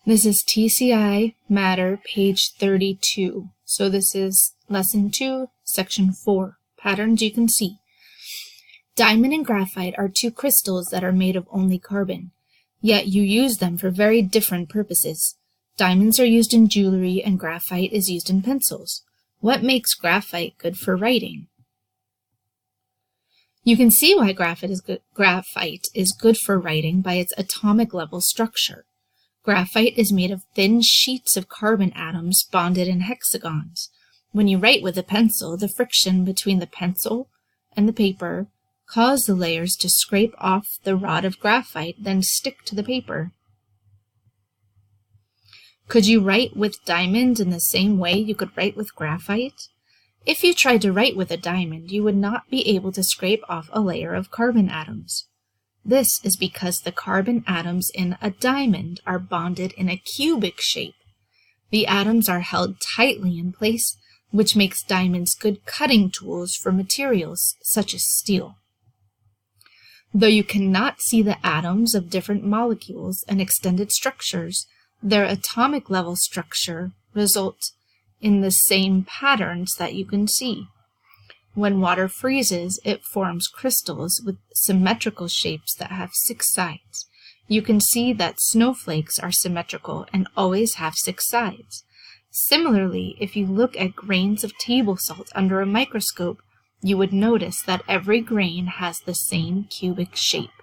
This is TCI Matter Page 32. So this is Lesson 2, Section 4, Patterns You Can See. Diamond and graphite are two crystals that are made of only carbon, yet you use them for very different purposes. Diamonds are used in jewelry and graphite is used in pencils. What makes graphite good for writing? You can see why graphite is good for writing by its atomic level structure. Graphite is made of thin sheets of carbon atoms bonded in hexagons. When you write with a pencil, the friction between the pencil and the paper causes the layers to scrape off the rod of graphite, then stick to the paper. Could you write with diamond in the same way you could write with graphite? If you tried to write with a diamond, you would not be able to scrape off a layer of carbon atoms. This is because the carbon atoms in a diamond are bonded in a cubic shape. The atoms are held tightly in place, which makes diamonds good cutting tools for materials such as steel. Though you cannot see the atoms of different molecules and extended structures, their atomic level structure results in the same patterns that you can see. When water freezes, it forms crystals with symmetrical shapes that have 6 sides. You can see that snowflakes are symmetrical and always have 6 sides. Similarly, if you look at grains of table salt under a microscope, you would notice that every grain has the same cubic shape.